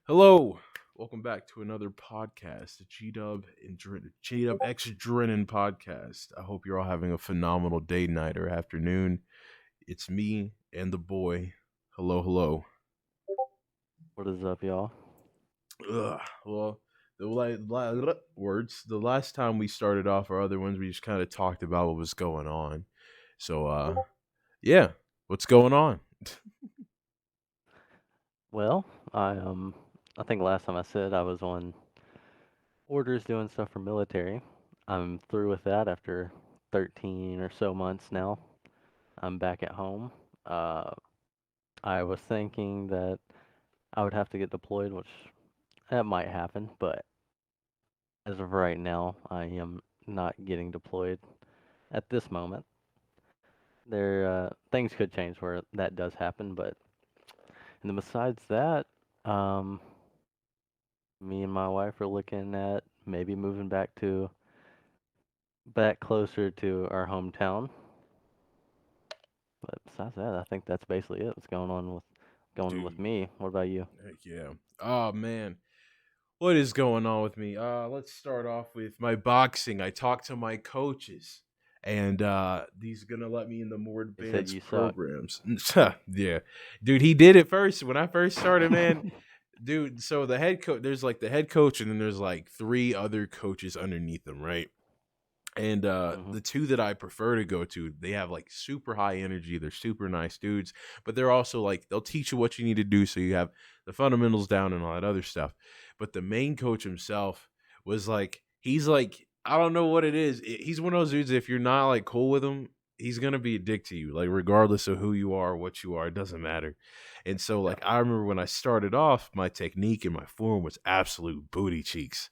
Hello, welcome back to another podcast, the G Dub X Drenin podcast. I hope you're all having a phenomenal day, night, or afternoon. It's me and the boy. Hello, hello. What is up, y'all? Well, words. The last time we started off our other ones, we just kind of talked about what was going on. So, yeah, what's going on? Well, I think last time I said I was on orders doing stuff for military. I'm through with that after 13 or so months now. I'm back at home. Uh, I was thinking that I would have to get deployed, which that might happen, but as of right now, I am not getting deployed at this moment. Things could change where that does happen, but and then besides that, um, me and my wife are looking at maybe moving back closer to our hometown. But besides that, I think that's basically it. What's going on with Dude, me? What about you? heck yeah. Oh, man. What is going on with me? Let's start off with my boxing. I talked to my coaches, and these are gonna let me in the more They said advanced you suck. programs. Yeah, dude, he did it first when I first started, man. Dude, so the head coach, there's like the head coach, and then there's like three other coaches underneath them, right? And Mhm. the two that I prefer to go to, they have like super high energy. They're super nice dudes, but they're also like they'll teach you what you need to do so you have the fundamentals down and all that other stuff. But the main coach himself was like he's like I don't know what it is. He's one of those dudes. If you're not like cool with him, he's gonna be a dick to you. Like regardless of who you are, what you are, it doesn't matter. And so Yeah. like I remember when I started off, my technique and my form was absolute booty cheeks,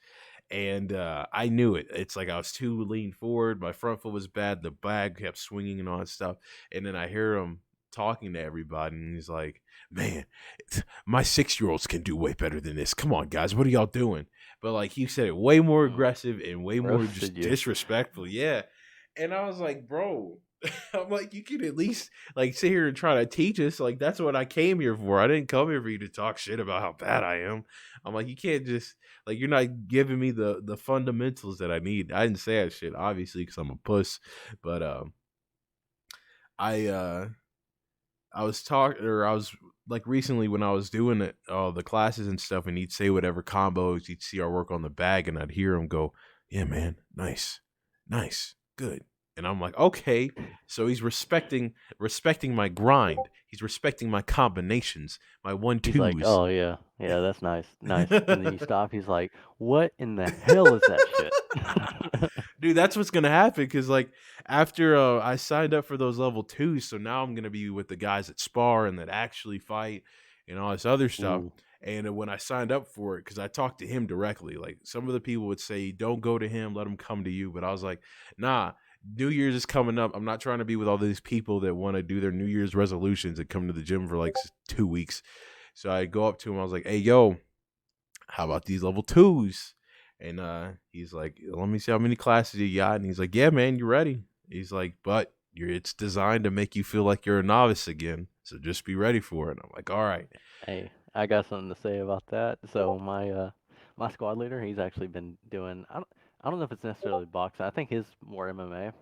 and I knew it. It's like I was too lean forward. My front foot was bad. The bag kept swinging and all that stuff. And then I hear him talking to everybody, and he's like, "Man, my 6 year olds can do way better than this. Come on, guys, what are y'all doing?" But like he said it way more Mm. aggressive and way more Roasted just you. disrespectful. Yeah, and I was like, "Bro." I'm like, you can at least like sit here and try to teach us. Like that's what I came here for. I didn't come here for you to talk shit about how bad I am. I'm like, you can't just like you're not giving me the fundamentals that I need. I didn't say that shit obviously because I'm a puss, but I I was talking or I was like recently when I was doing it, the classes and stuff, and he'd say whatever combos he'd see our work on the bag, and I'd hear him go, "Yeah, man, nice, nice, good." And I'm like, okay, so he's respecting my grind. He's respecting my combinations, my one He's like, twos. "Oh yeah, yeah, that's nice, nice." And then you stop. He's like, "What in the hell is that shit?" Dude, that's what's gonna happen because like after I signed up for those level twos, so now I'm gonna be with the guys that spar and that actually fight and all this other stuff. Ooh. And when I signed up for it, because I talked to him directly, like some of the people would say, "Don't go to him, let him come to you." But I was like, "Nah, New Year's is coming up. I'm not trying to be with all these people that want to do their New Year's resolutions and come to the gym for like 2 weeks." So I go up to him. I was like, "Hey, yo, how about these level twos?" And he's like, "Let me see how many classes you got." And he's like, "Yeah, man, you're ready." He's like, "But it's designed to make you feel like you're a novice again. So just be ready for it." And I'm like, "All right." Hey, I got something to say about that. So my squad leader, he's actually been doing. I don't know if it's necessarily boxing. I think his more MMA.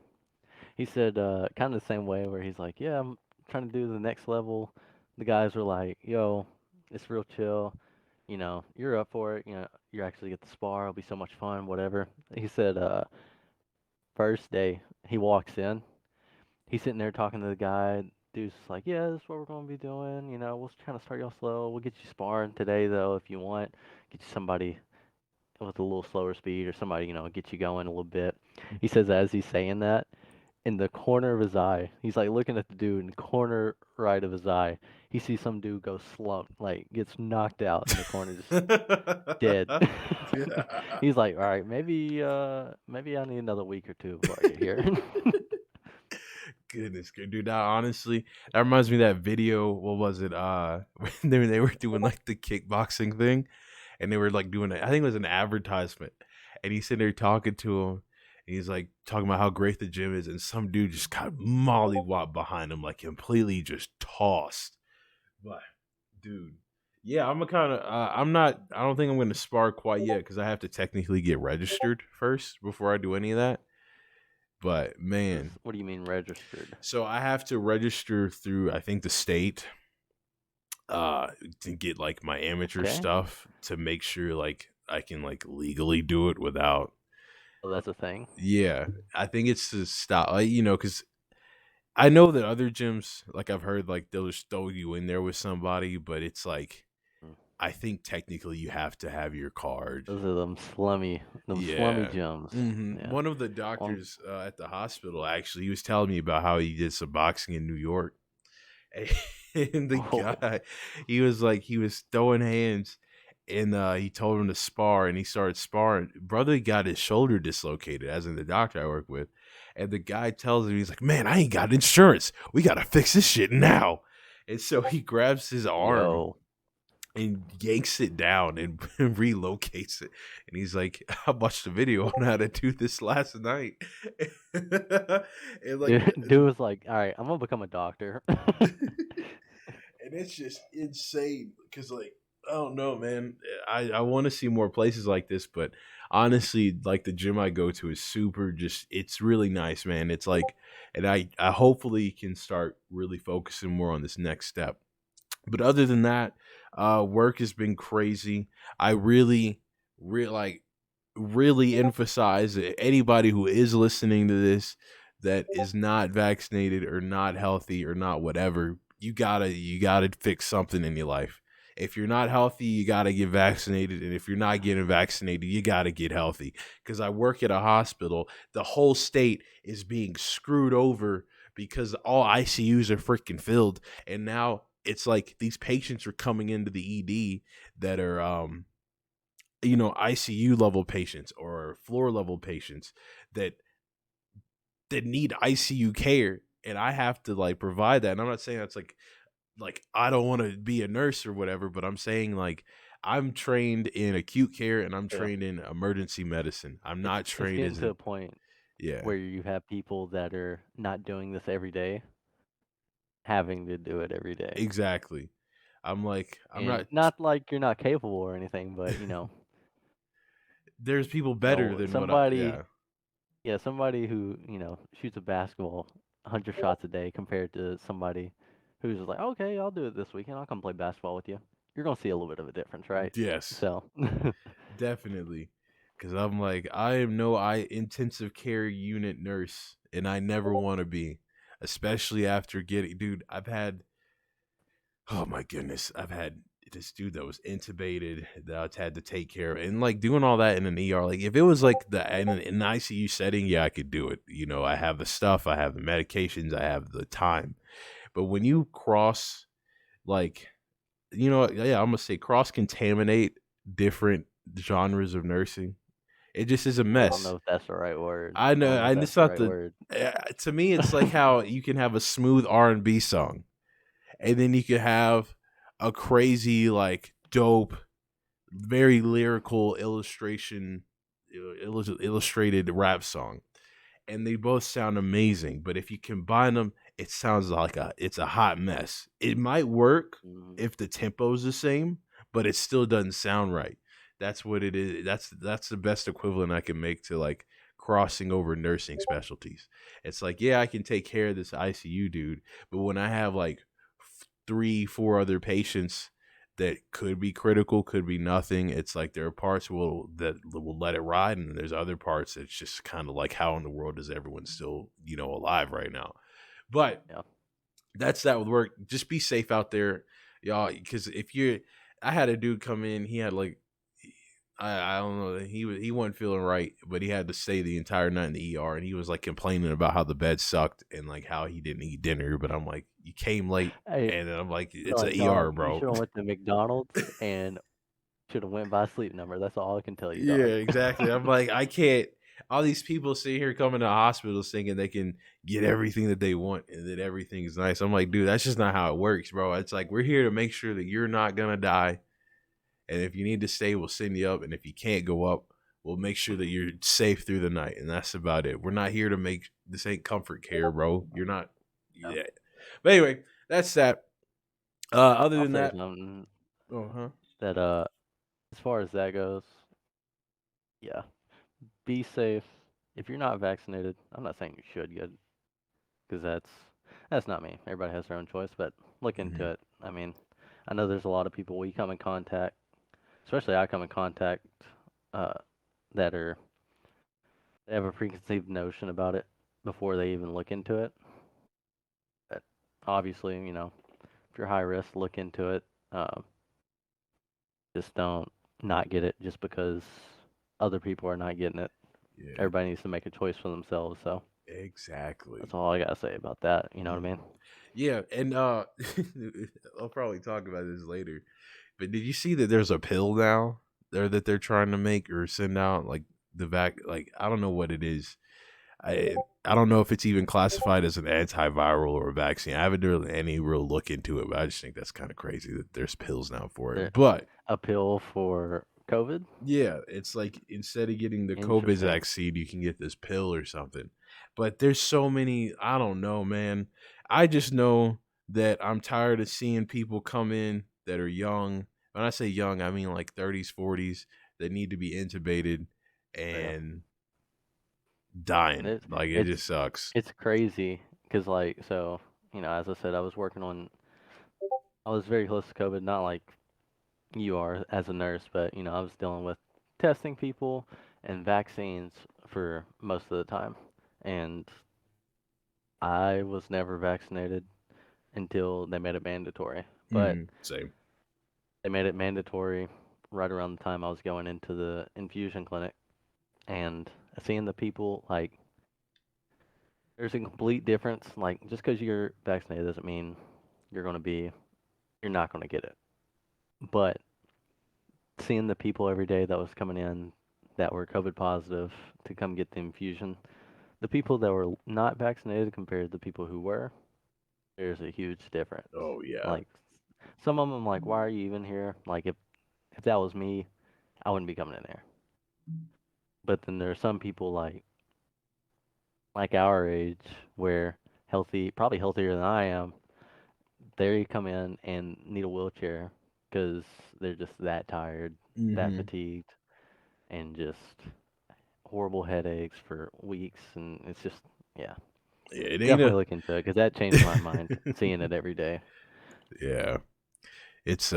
He said kind of the same way where he's like, yeah, I'm trying to do the next level. The guys were like, yo, it's real chill. You're up for it. You actually get the spar. It'll be so much fun. Whatever. He said first day he walks in, he's sitting there talking to the guy. Dude's just like, yeah, this is what we're gonna be doing. We'll kind of start y'all slow. We'll get you sparring today though if you want. Get you somebody with a little slower speed or somebody, get you going a little bit. He says as he's saying that, in the corner of his eye, he's like looking at the dude in the corner right of his eye. He sees some dude go slump, like gets knocked out in the corner, just dead. He's like, all right, maybe I need another week or two before I get here. Goodness, good dude. Now, honestly, that reminds me of that video. What was it? When they were doing like the kickboxing thing, and they were like doing it. I think it was an advertisement, and he's sitting there talking to him. And he's like talking about how great the gym is, and some dude just got mollywop behind him, like completely just tossed. But dude, Yeah, I'm a kind of. I'm not. I don't think I'm going to spar quite yet because I have to technically get registered first before I do any of that. But man, What do you mean registered? so I have to register through I think the state uh to get like my amateur Okay. stuff to make sure like I can like legally do it without. Oh, that's a thing. Yeah, I think it's to stop. Because I know that other gyms, like I've heard, like they'll just throw you in there with somebody, but it's like Mm. I think technically you have to have your card. Those are them slummy Yeah. gyms. Yeah. One of the On. doctors at the hospital actually, he was telling me about how he did some boxing in New York, and the Oh, guy, he was like, he was throwing hands, and he told him to spar, and he started sparring. Brother got his shoulder dislocated, as in the doctor I work with, and the guy tells him, he's like, "Man, I ain't got insurance. We gotta fix this shit now." And so he grabs his arm yo. and yanks it down and relocates it. And he's like, I watched a video on how to do this last night. and like Dude was like, all right, I'm gonna become a doctor. and it's just insane because like I don't know, man. I want to see more places like this, but honestly, like the gym I go to is super. Just it's really nice, man. It's like, and I hopefully can start really focusing more on this next step. But other than that, work has been crazy. I like really emphasize that anybody who is listening to this that is not vaccinated or not healthy or not whatever, you gotta fix something in your life. If you're not healthy, you gotta get vaccinated, and if you're not getting vaccinated, you gotta get healthy. Because I work at a hospital, the whole state is being screwed over because all ICUs are freaking filled, and now it's like these patients are coming into the ED that are ICU level patients or floor level patients that need ICU care, and I have to like provide that. And I'm not saying that's like I don't want to be a nurse or whatever, but I'm saying like I'm trained in acute care and I'm Yeah. trained in emergency medicine. I'm not It's trained getting as to an a point yeah, where you have people that are not doing this every day, having to do it every day. exactly. I'm like I'm And not. not like you're not capable or anything, but There's people better than what I somebody, yeah. yeah, somebody who shoots a basketball 100 shots a day compared to somebody who's just like, okay, I'll do it this weekend. I'll come play basketball with you. You're gonna see a little bit of a difference, right? Yes. So, Definitely. Cause I'm like, I am no intensive care unit nurse and I never want to be. Especially after getting dude, I've had oh my goodness, I've had this dude that was intubated that I've had to take care of and like doing all that in an ER. Like if it was like in an ICU setting, yeah, I could do it. I have the stuff, I have the medications, I have the time. But when you cross like yeah, I'm gonna say cross contaminate different genres of nursing. It just is a I don't mess. know if that's the right word. I I know, don't know if and that's it's the not right the. word. To me, it's like how you can have a smooth R&B song, and then you could have a crazy, like, dope, very lyrical illustrated rap song, and they both sound amazing. But if you combine them, it sounds like it's a hot mess. It might work Mhm. if the tempo's the same, but it still doesn't sound right. That's what it is. That's the best equivalent I can make to like crossing over nursing specialties. It's like, yeah, I can take care of this ICU dude, but when I have like three, four other patients that could be critical, could be nothing. It's like there are parts that will let it ride, and there's other parts that's just kind of like how in the world is everyone still alive right now? But Yeah. that's that with work. Just be safe out there, y'all. Because I had a dude come in. He had like I don't know. He wasn't feeling right, but he had to stay the entire night in the ER, and he was like complaining about how the bed sucked and like how he didn't eat dinner. But I'm like, you came late, Hey, and then I'm like, they're it's a like, ER, dog, you bro. should have went to McDonald's and should have went by a sleep number. That's all I can tell you, Yeah, dog. exactly. I'm like, I can't. All these people sitting here coming to hospitals thinking they can get everything that they want and that everything is nice. I'm like, dude, that's just not how it works, bro. It's like we're here to make sure that you're not gonna die, and if you need to stay, we'll send you up, and if you can't go up, we'll make sure that you're safe through the night, and that's about it. We're not here to make this ain't comfort care, bro. You're not. Yeah. Yeah. But anyway, that's that. Other I'll than say that, something. Oh, huh. That as far as that goes, yeah, be safe. If you're not vaccinated, I'm not saying you should get, because that's not me. Everybody has their own choice, but look into Hmm. it. I mean, I know there's a lot of people we come in contact, especially I come in contact, uh, that are they have a preconceived notion about it before they even look into it. But obviously, if you're high risk, look into it. Just don't not get it just because other people are not getting it. Yeah, Everybody needs to make a choice for themselves. So exactly. that's all I gotta say about that. You know what I Mhm. mean? Yeah, and I'll probably talk about this later. But did you see that there's a pill now there that they're trying to make or send out like the vac like I don't know what it is. I don't know if it's even classified as an antiviral or a vaccine. I haven't done any real look into it, but I just think that's kind of crazy that there's pills now for There, it. But a pill for COVID. yeah, it's like instead of getting the COVID Interesting. vaccine, you can get this pill or something. But there's so many, I don't know, man. I just know that I'm tired of seeing people come in that are young. When I say young, I mean like 30s, 40s that need to be intubated Yeah. and dying. It's Like it it's just sucks. it's crazy because like as I said, I was very close to COVID, not like you are as a nurse, but I was dealing with testing people and vaccines for most of the time, and I was never vaccinated until they made it mandatory. But Same. they made it mandatory right around the time I was going into the infusion clinic, and seeing the people like there's a complete difference. Like just because you're vaccinated doesn't mean you're gonna be you're not gonna get it. But seeing the people every day that was coming in that were COVID positive to come get the infusion, the people that were not vaccinated compared to the people who were, there's a huge difference. Oh yeah. Like some of them, like, why are you even here? Like if that was me, I wouldn't be coming in there. But then there are some people like our age where healthy, probably healthier than I am, they come in and need a wheelchair because they're just that tired, that Hmm. fatigued, and just horrible headaches for weeks. And it's just, yeah, It ain't definitely a look into it because that changed my mind seeing it every day. yeah. It's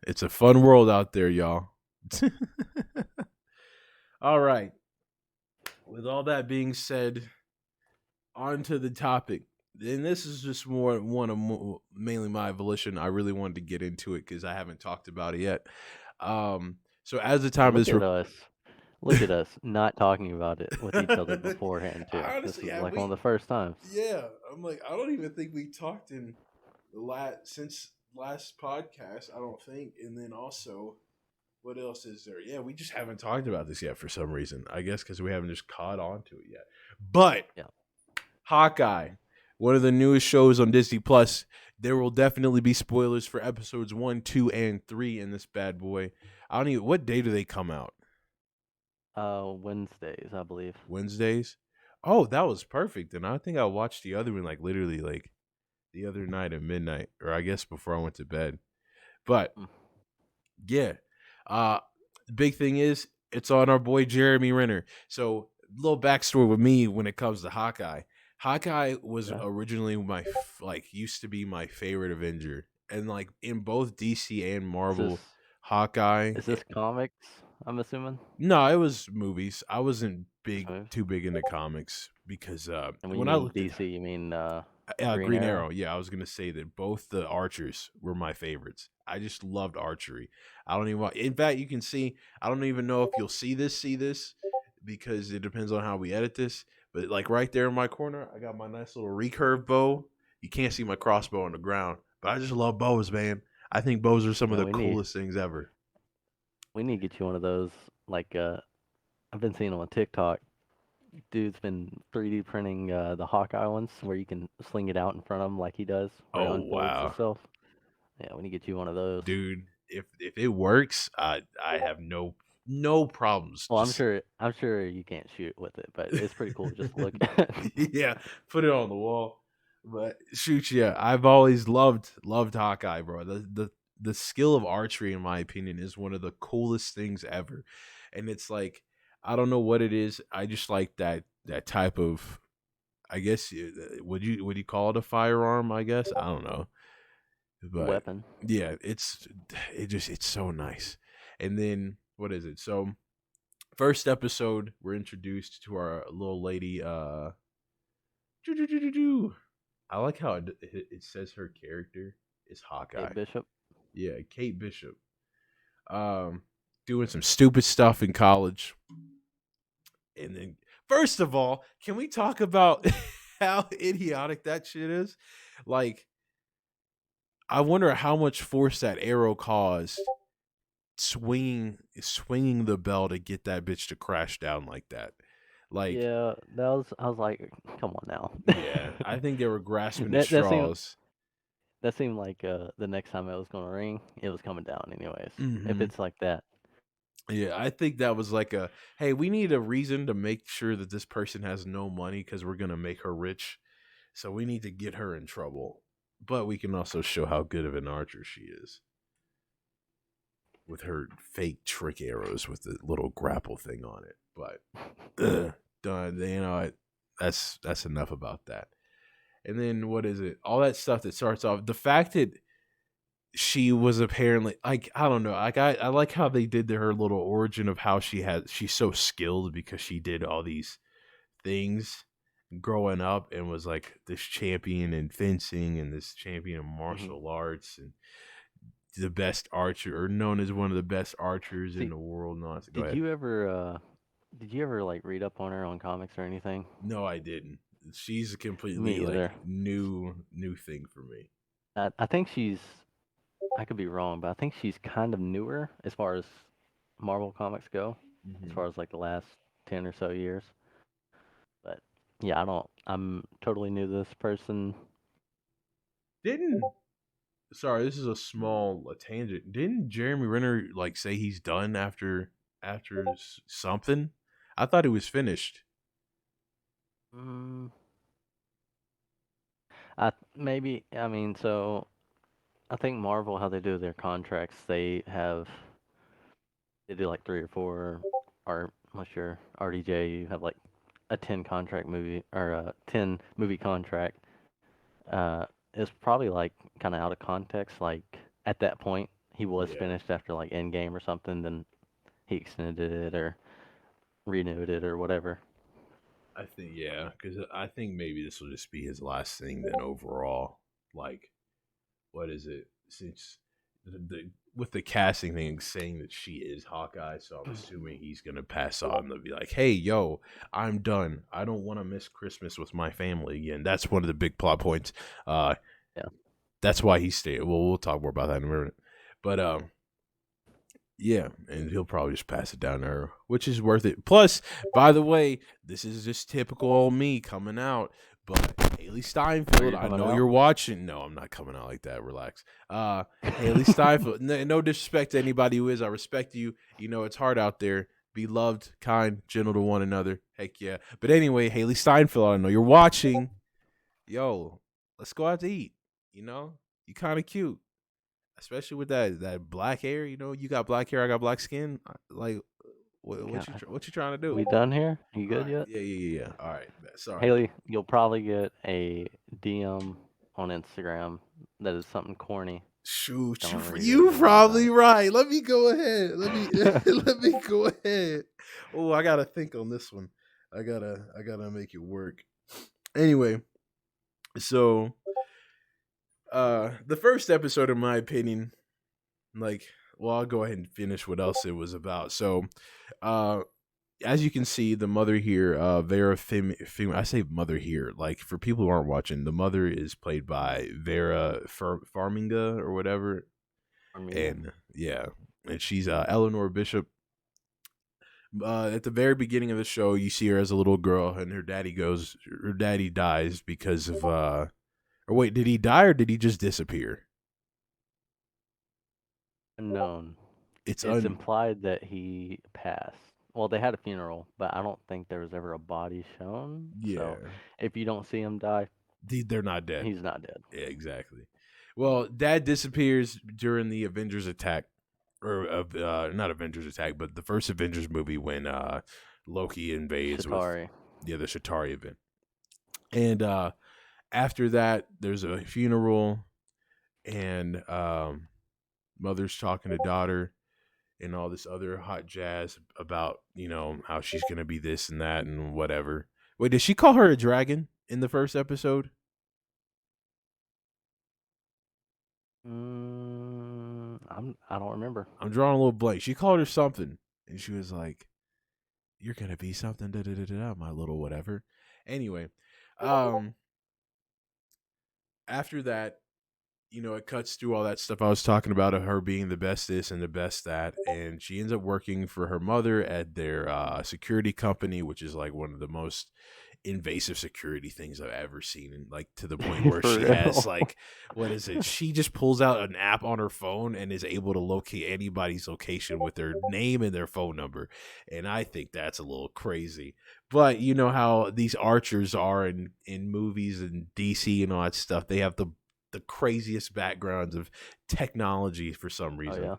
it's a fun world out there, y'all. All right. With all that being said, on to the topic. And this is just mainly my volition. I really wanted to get into it because I haven't talked about it yet. So as the And time is look at us not talking about it with each other beforehand too. I This honestly is have like one of we the first times. yeah, I'm like I don't even think we talked in the since last podcast, I don't think. And then also what else is there? Yeah, we just haven't talked about this yet for some reason. I guess because we haven't just caught on to it yet. But Yeah. Hawkeye, one of the newest shows on Disney Plus. There will definitely be spoilers for episodes 1, 2, and 3 in this bad boy. I don't even what day do they come out? Wednesdays, I believe. Wednesdays. Oh, that was perfect. And I think I watched the other one like literally like the other night at midnight, or I guess before I went to bed. But Mm, yeah, uh, the big thing is it's on our boy Jeremy Renner. So little backstory with me when it comes to Hawkeye. Hawkeye was okay. originally like used to be my favorite Avenger, and like in both DC and Is this Marvel, Hawkeye. is this comics? I'm assuming. No, it was movies. I wasn't Just movies. too big into comics because And when you when I mean looked at DC, you mean Green Green Arrow? Arrow. Yeah, I was gonna say that both the archers were my favorites. I just loved archery. I don't even want. In fact, you can see. I don't even know if you'll see this, because it depends on how we edit this. But like right there in my corner, I got my nice little recurve bow. You can't see my crossbow on the ground, but I just love bows, man. I think bows are some of Man, the coolest things ever. we need to get you one of those. Like I've been seeing them on TikTok. Dude's been 3D printing the Hawkeye ones where you can sling it out in front of him like he does, where it Oh unfolds wow, itself. Yeah, we need to get you one of those. dude! If it works, I have no problems. Well, Just I'm sure you can't shoot with it, but it's pretty cool just to look at. yeah, put it on the wall. But shoot, yeah, I've always loved Hawkeye, bro. the skill of archery, in my opinion, is one of the coolest things ever. And it's like, I don't know what it is. I just like that type of, I guess, would you call it a firearm? I guess I don't know, but Weapon. yeah, it's so nice. And then what is it? So first episode, we're introduced to our little lady. I like how it says her character is Kate Hawkeye. Bishop. Yeah, Kate Bishop. Um, doing some stupid stuff in college, and then first of all, can we talk about how idiotic that shit is? Like, I wonder how much force that arrow caused swinging the bell to get that bitch to crash down like that. Like, Yeah, that was. I was like, come on now. yeah, I think they were grasping at That seemed straws. like the next time it was gonna ring, it was coming down anyways. If Hmm. it's like that. Yeah, I think that was like a, hey, we need a reason to make sure that this person has no money because we're gonna make her rich. So we need to get her in trouble. But we can also show how good of an archer she is with her fake trick arrows with the little grapple thing on it. But done. You know, that's enough about that. And then what is it? All that stuff that starts off. The fact that she was apparently, like, I don't know, like I like how they did her little origin of how she's so skilled because she did all these things growing up and was like this champion in fencing and this champion in Hmm. martial arts and the best archer, or known as one of the best archers in See, the world. No, go did ahead. you ever did you ever like read up on her on comics or anything? No, I didn't. She's a completely Me like either. new thing for me. I think she's. I could be wrong, but I think she's kind of newer as far as Marvel comics go, as Hmm. far as like the last 10 or so years. But yeah, I don't. I'm totally new to this person. Didn't Sorry, this is a small tangent. Didn't Jeremy Renner like say he's done after something? I thought he was finished. Mm, I maybe. I mean, so I think Marvel, how they do their contracts, they do like 3 or 4, or unless you're RDJ, you have like a 10 contract movie or a 10 movie contract. Uh, it's probably like kind of out of context. Like at that point, he was Yeah, finished after like Endgame or something. Then he extended it or renewed it or whatever. I think yeah, because I think maybe this will just be his last thing. Then overall, like, what is it? Since with the casting thing saying that she is Hawkeye, so I'm assuming he's gonna pass on to be like, "Hey, yo, I'm done. I don't want to miss Christmas with my family again." That's one of the big plot points. Uh, Yeah, that's why he stayed. Well, we'll talk more about that in a minute. But yeah, and he'll probably just pass it down to her, which is worth it. Plus, by the way, this is just typical old me coming out. But Haley so Steinfeld, you're I coming know out. you're watching. No, I'm not coming out like that. Relax. Haley Steinfeld. No disrespect to anybody who is. I respect you. You know it's hard out there. Be loved, kind, gentle to one another. Heck yeah. But anyway, Haley Steinfeld, I know you're watching. Yo, let's go out to eat. You know, you kind of cute, especially with that black hair. You know, you got black hair, I got black skin. Like, God, what you trying to do? we done here? You All good right, yet? yeah. All right, sorry. Haley, you'll probably get a DM on Instagram that is something corny Shoot, telling her you're you gonna be probably done. right. Let me go ahead. Let me let me go ahead. Oh, I gotta think on this one. I gotta make it work. Anyway, so the first episode, in my opinion, like, well, I'll go ahead and finish what else it was about. So, uh, as you can see, the mother here, Vera I say mother here, like for people who aren't watching, the mother is played by Vera Farminga or whatever, Arminga. and yeah, and she's Eleanor Bishop. At the very beginning of the show, you see her as a little girl, and her daddy dies because of or wait, did he die or did he just disappear? Unknown. It's It's implied that he passed. Well, they had a funeral, but I don't think there was ever a body shown. So yeah, if you don't see him die, they're not dead. he's not dead. Yeah, exactly. Well, Dad disappears during the Avengers attack, or not Avengers attack, but the first Avengers movie when Loki invades with Shatari. the Shatari event, and after that, there's a funeral, and mother's talking to daughter, and all this other hot jazz about how she's gonna be this and that and whatever. Wait, did she call her a dragon in the first episode? I don't remember. I'm drawing a little blank. She called her something, and she was like, "You're gonna be something, da da da da, my little whatever." Anyway, um, after that, it cuts through all that stuff I was talking about of her being the best this and the best that, and she ends up working for her mother at their security company, which is like one of the most invasive security things I've ever seen, and like to the point where For she has real. like, what is it? She just pulls out an app on her phone and is able to locate anybody's location with their name and their phone number, and I think that's a little crazy. But you know how these archers are in movies and DC and all that stuff. They have the craziest backgrounds of technology for some Oh reason. yeah.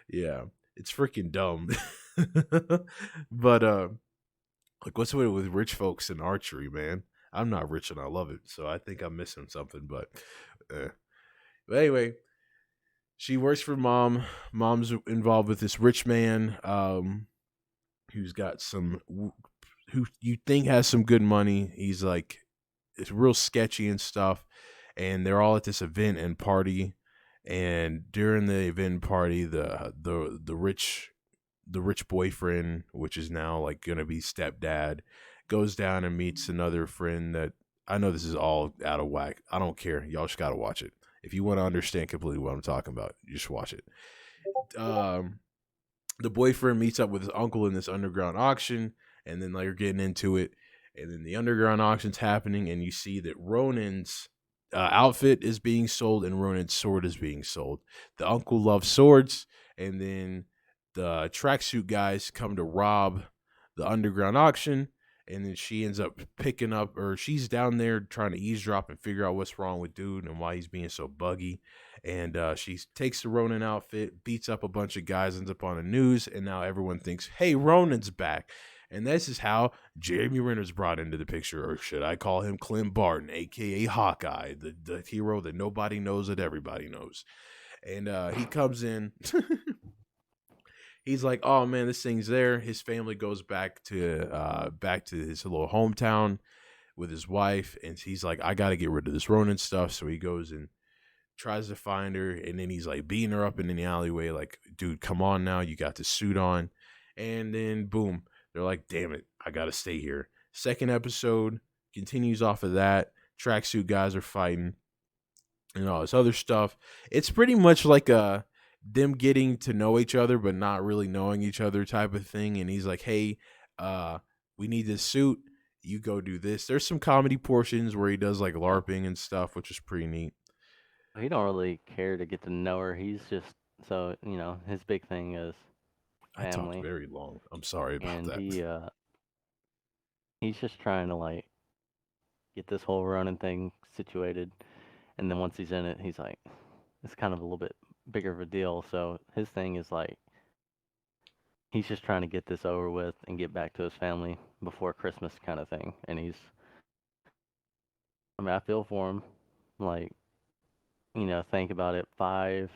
Yeah, it's freaking dumb. But like, what's with rich folks in archery, man? I'm not rich and I love it, so I think I'm missing something. Uh. But anyway, she works for mom. Mom's involved with this rich man, who's got who you think has some good money. He's like, it's real sketchy and stuff, and they're all at this event and party. And during the event party, the rich boyfriend, which is now like gonna be stepdad, goes down and meets another friend that, I know this is all out of whack. I don't care. Y'all just gotta watch it. If you want to understand completely what I'm talking about, you just watch it. Um, the boyfriend meets up with his uncle in this underground auction, and then like, you're getting into it, and then the underground auction's happening, and you see that Ronan's outfit is being sold and Ronan's sword is being sold. The uncle loves swords, and then the tracksuit guys come to rob the underground auction, and then she ends up picking up, or she's down there trying to eavesdrop and figure out what's wrong with dude and why he's being so buggy. And she takes the Ronin outfit, beats up a bunch of guys, ends up on the news, and now everyone thinks, hey, Ronan's back. And this is how Jeremy Renner's brought into the picture, or should I call him Clint Barton, aka Hawkeye, the hero that nobody knows that everybody knows. And he comes in. He's like, oh man, this thing's there. His family goes back to his little hometown with his wife, and he's like, I got to get rid of this Ronin stuff. So he goes and tries to find her, and then he's like beating her up in the alleyway, like, dude, come on now, you got the suit on. And then boom, they're like, damn it, I gotta stay here. Second episode continues off of that. Tracksuit guys are fighting and all this other stuff. It's pretty much like a them getting to know each other but not really knowing each other type of thing. And he's like, hey, uh we need this suit, you go do this. There's some comedy portions where he does like LARPing and stuff, which is pretty neat. He don't really care to get to know her. He's just so his big thing is I talked family, very long, I'm sorry about and that. he's just trying to like get this whole running thing situated. And then once he's in it, he's like, it's kind of a little bit bigger of a deal. So his thing is like he's just trying to get this over with and get back to his family before Christmas kind of thing. And I mean, I feel for him. Like, think about it, 5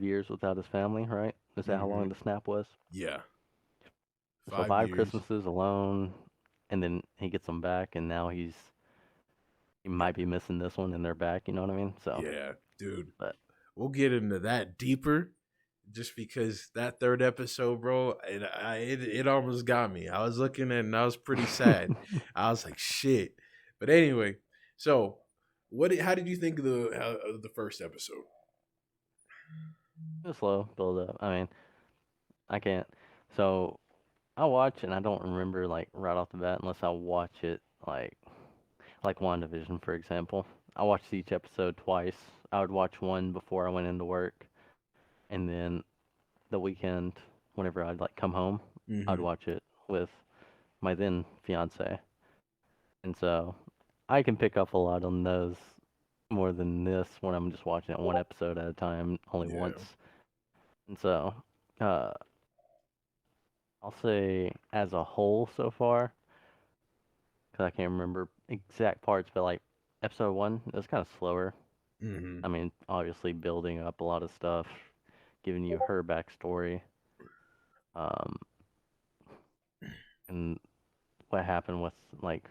years without his family, right? Is that how Mm-hmm. long the snap was? Yeah, So 5 years. Christmases alone, and then he gets them back, and now he might be missing this one, and they're back. You know what I mean? So, Yeah, dude. but We'll get into that deeper, just because that third episode, bro, it almost got me. I was looking at it and I was pretty sad. I was like, shit. But anyway, so how did you think of the first episode? it's slow build up. I mean, I can't. So I watch, and I don't remember like right off the bat unless I watch it like WandaVision, for example. I watched each episode twice. I would watch one before I went into work, and then the weekend, whenever I'd like come home, I'd Mm-hmm. watch it with my then fiance. And so I can pick up a lot on those, more than this when I'm just watching it one episode at a time, only Yeah. once. And so, uh, I'll say as a whole so far, because I can't remember exact parts, but like episode one, it was kind of slower. Hmm. I mean, obviously building up a lot of stuff, giving you her backstory, um, and what happened with like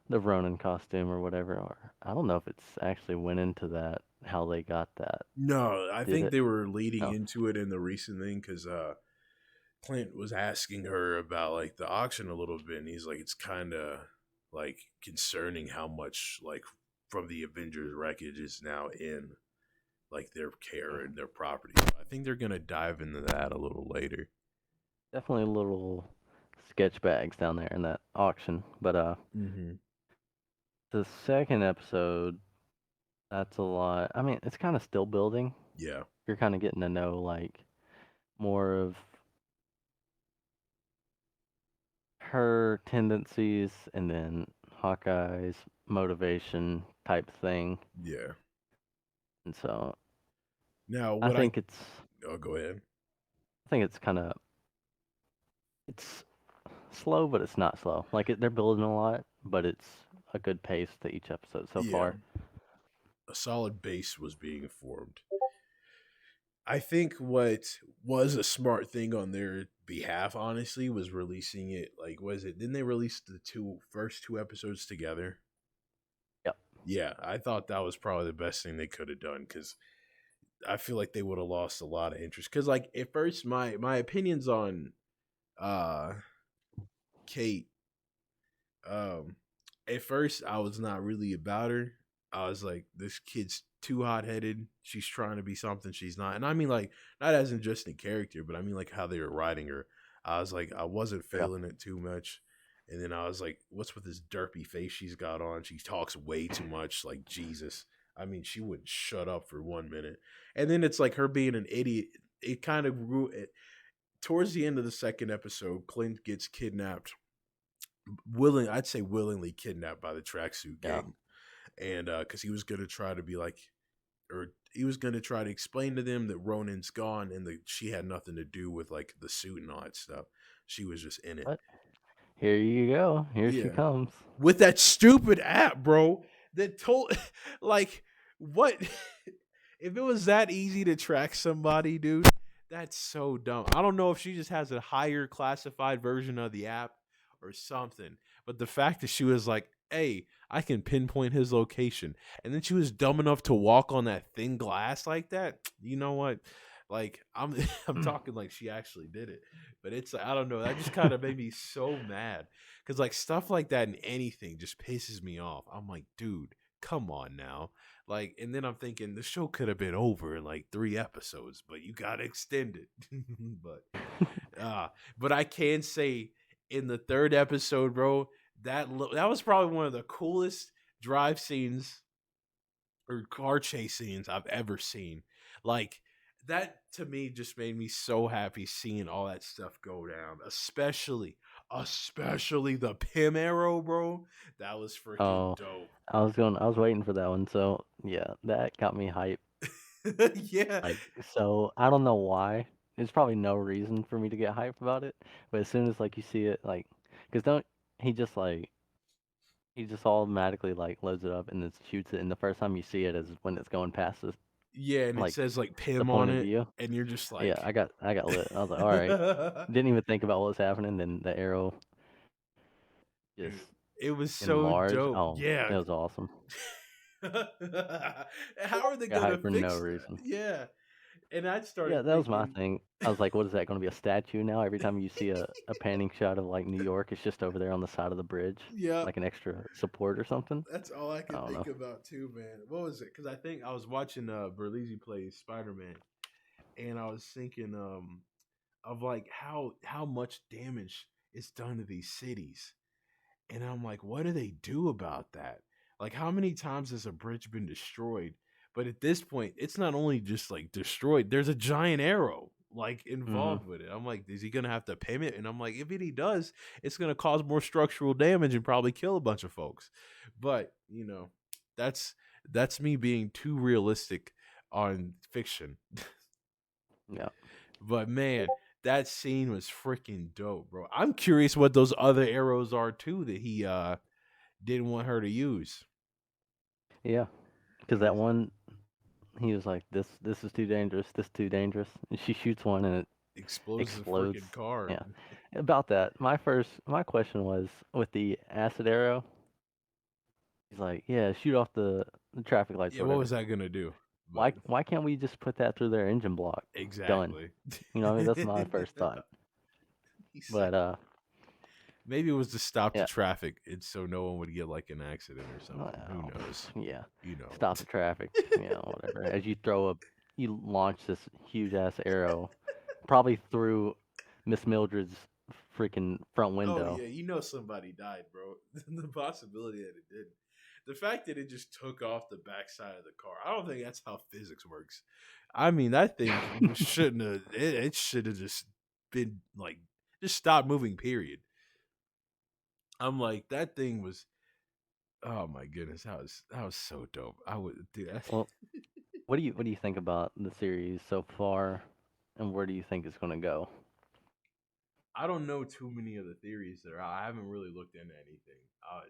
the Ronin costume or whatever. Or I don't know if it's actually went into that how they got that. No, I Did think it? they were leading No. into it in the recent thing because Clint was asking her about like the auction a little bit, and he's like, it's kind of like concerning how much like from the Avengers wreckage is now in like their care and their property. So I think they're gonna dive into that a little later. Definitely little sketch bags down there in that auction. But Hmm. the second episode, that's a lot. I mean, it's kind of still building. Yeah, You're kind of getting to know like more of her tendencies and then Hawkeye's motivation type thing. yeah. And so Now, I what I think it's oh, go ahead. I think it's kind of it's slow, but it's not slow. Like they're building a lot, but it's a good pace to each episode so Yeah, far. a solid base was being formed. I think what was a smart thing on their behalf, honestly, was releasing it. Like, was it? Didn't they release the first two episodes together? Yep. Yeah, I thought that was probably the best thing they could have done because I feel like they would have lost a lot of interest. Because, like, at first, my opinions on uh Kate, um, at first I was not really about her. I was like, this kid's too hot headed. She's trying to be something she's not. And I mean, like, not as in just in character, but I mean, like, how they were writing her. I was like, I wasn't Yeah. feeling it too much. And then I was like, what's with this derpy face she's got on? She talks way too much. Like, Jesus. I mean, she wouldn't shut up for 1 minute. And then it's like her being an idiot. It kind of grew. Towards the end of the second episode, Clint gets kidnapped. I'd say willingly kidnapped by the tracksuit Yeah. gang, and because he was gonna try to be like, or he was gonna try to explain to them that Ronan's gone and that she had nothing to do with like the suit and all that stuff. She was just in it. But here you go. Here she Yeah, comes. with that stupid app, bro. That told, like, what? If it was that easy to track somebody, dude, that's so dumb. I don't know if she just has a higher classified version of the app or something, but the fact that she was like, "Hey, I can pinpoint his location," and then she was dumb enough to walk on that thin glass like that. You know what? Like, I'm I'm talking like she actually did it, but it's I don't know. That just kind of made me so mad because like stuff like that in anything just pisses me off. I'm like, dude, come on now. Like, and then I'm thinking the show could have been over in like 3 episodes, but you got to extend it. but uh but I can say in the third episode, bro, that was probably one of the coolest drive scenes or car chase scenes I've ever seen. Like that to me just made me so happy seeing all that stuff go down, especially the Pim arrow, bro. That was freaking Oh, dope. I was waiting for that one. So yeah, that got me hyped. Yeah. Like, so I don't know why. There's probably no reason for me to get hyped about it. But as soon as like you see it, like, cause don't he just like he just automatically like loads it up and then shoots it, and the first time you see it is when it's going past this Yeah, and it like says like the Pim point on of it, view. and you're just Yeah, like I got lit. I was like, all right. Didn't even think about what was happening. Then the arrow just dude, it was so enlarged. dope. Oh, Yeah. it was awesome. How are they Got gonna hyped for no fix that? reason. Yeah. And I'd Yeah, start that was my thinking, thing. I was like, what is that going to be, a statue now? Every time you see a panning shot of like New York, it's just over there on the side of the bridge, yeah, like an extra support or something. that's all I I could don't think know. about too, man. What was it? Because I think I was watching Berlizzi play Spider Man, and I was thinking of like how much damage it's done to these cities. And I'm like, what do they do about that? Like, how many times has a bridge been destroyed? But at this point, it's not only just like destroyed, there's a giant arrow like Hmm. involved with it. I'm like, is he gonna have to pay it? And I'm like, if he does, it's gonna cause more structural damage and probably kill a bunch of folks. But, that's That's me being too realistic on fiction. Yeah. But man, that scene was freaking dope, bro. I'm curious what those other arrows are too that he didn't want her to use. Yeah. Because that Because one, he was like, "This is too dangerous. This too dangerous." And she shoots one, and it explodes the explodes. freaking car. Yeah. About that, my question was with the acid arrow. He's like, "Yeah, shoot off the traffic lights Yeah, or what was whatever." that gonna do? But Why can't we just put that through their engine block? Done. exactly. You know, what I mean, that's my first thought. He said But maybe it was to stop the yeah. traffic, and so no one would get like an accident or something. Who Well, knows? yeah. You know. Stop the traffic. You know, whatever. As you launch this huge ass arrow, probably through Miss Mildred's freaking front Oh window. yeah, you know somebody died, bro. The possibility that it didn't. The fact that it just took off the backside of the car. I don't think that's how physics works. I mean, that thing shouldn't have. It should have just been like just stop moving. Period. I'm like that thing was. Oh my goodness, that was so dope. I would do that. Well, what do you think about the series so far, and where do you think it's gonna go? I don't know too many of the theories that are out. I haven't really looked into anything.